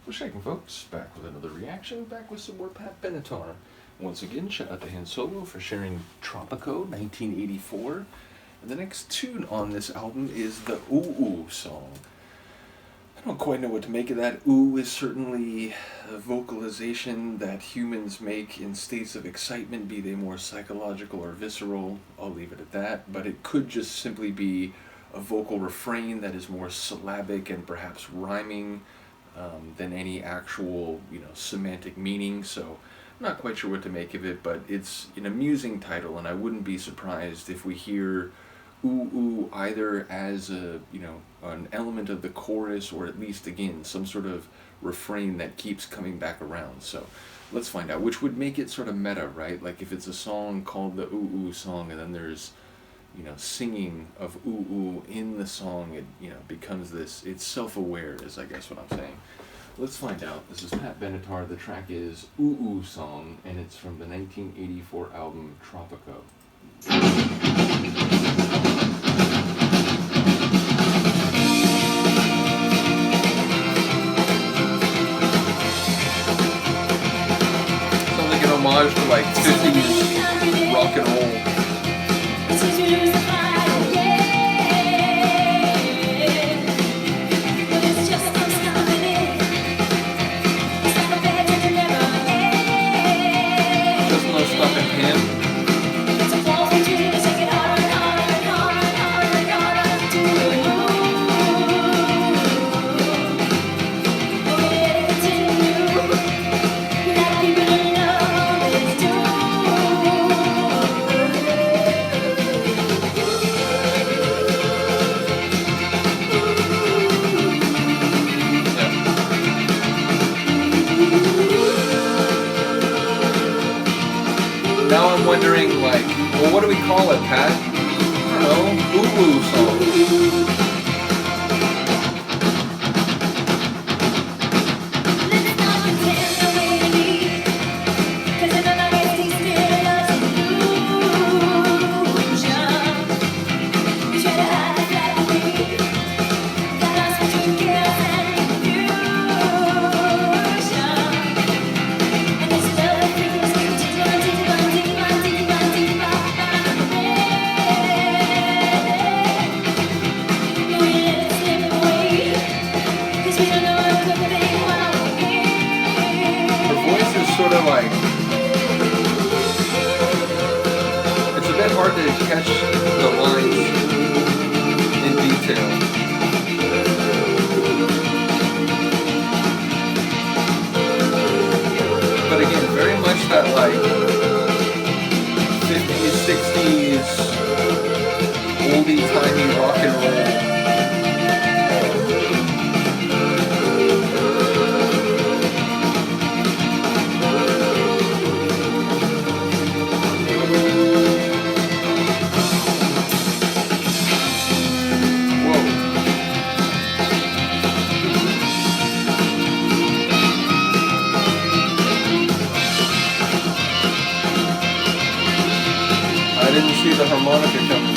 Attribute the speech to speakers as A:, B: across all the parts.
A: What's shaking, folks? Back with another reaction, back with some more Pat Benatar. Once again, shout out to Han Solo for sharing Tropico, 1984. And the next tune on this album is the Ooh Ooh song. I don't quite know what to make of that. Ooh is certainly a vocalization that humans make in states of excitement, be they more psychological or visceral. I'll leave it at that. But it could just simply be a vocal refrain that is more syllabic and perhaps rhyming than any actual, semantic meaning. So I'm not quite sure what to make of it, but it's an amusing title, and I wouldn't be surprised if we hear ooh ooh either as a, an element of the chorus, or at least, again, some sort of refrain that keeps coming back around. So let's find out, which would make it sort of meta, right? Like if it's a song called the Ooh Ooh song, and then there's singing of ooh ooh in the song, it becomes this, it's self-aware is I guess what I'm saying. Let's find out. This is Pat Benatar, the track is Ooh Ooh Song, and it's from the 1984 album Tropico. Sounds like an homage to like 50s rock and roll. Now I'm wondering, well, what do we call it, Pat? I don't know. Ooh Ooh song. Sort of like, it's a bit hard to catch the lines in detail. But again, very much that like 50s, 60s, oldie-timey rock and roll. I didn't see the harmonica coming.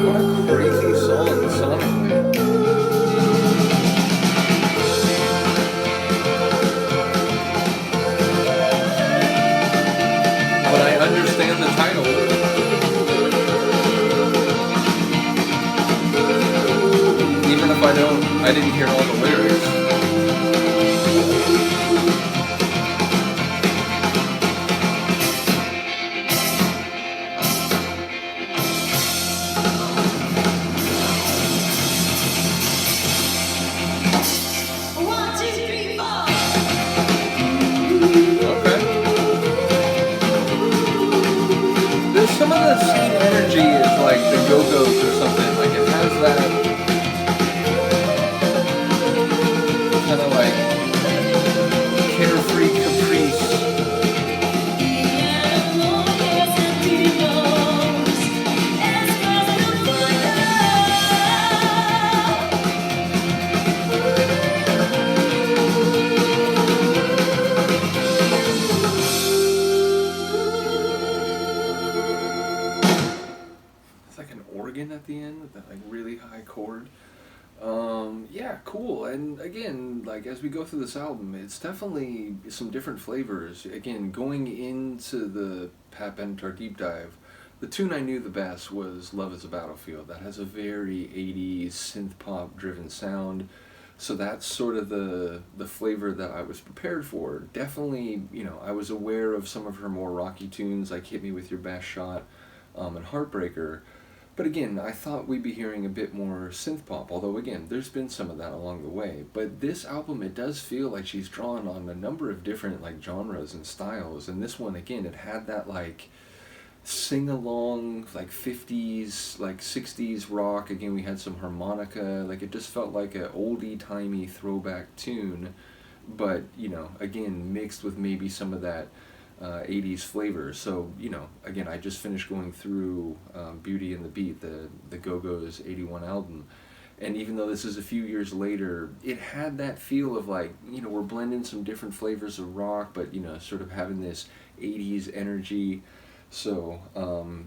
A: What a crazy song sonically. Understand the title. Even if I didn't hear all the lyrics. Some of the same energy is like the Go-Go's or something. Like it has that kind of like carefree caprice. It's like an organ at the end with that like really high chord. Yeah, cool. And again, like as we go through this album, it's definitely some different flavors. Again, going into the Pat Benatar deep dive, the tune I knew the best was "Love Is a Battlefield." That has a very '80s synth pop driven sound. So that's sort of the flavor that I was prepared for. Definitely, I was aware of some of her more rocky tunes like "Hit Me with Your Best Shot" and "Heartbreaker." But again, I thought we'd be hearing a bit more synth pop, although again, there's been some of that along the way. But this album, it does feel like she's drawn on a number of different like genres and styles. And this one, again, it had that like sing along, like 50s, like 60s rock. Again, we had some harmonica. Like it just felt like a oldie-timey throwback tune, but again, mixed with maybe some of that 80s flavor. So, again, I just finished going through Beauty and the Beat, the Go-Go's '81 album. And even though this is a few years later, it had that feel of like, we're blending some different flavors of rock, but, sort of having this '80s energy. So,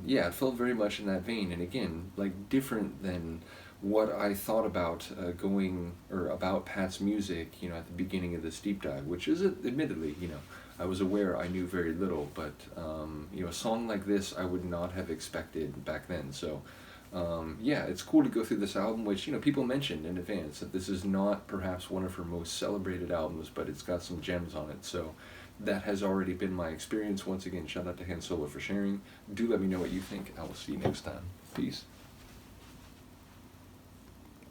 A: yeah, it felt very much in that vein. And again, like different than what I thought about about Pat's music, at the beginning of this deep dive, which is admittedly, I was aware I knew very little, but a song like this I would not have expected back then. So, yeah, it's cool to go through this album, which people mentioned in advance that this is not perhaps one of her most celebrated albums, but it's got some gems on it. So, that has already been my experience. Once again, shout out to Han Solo for sharing. Do let me know what you think. I will see you next time. Peace.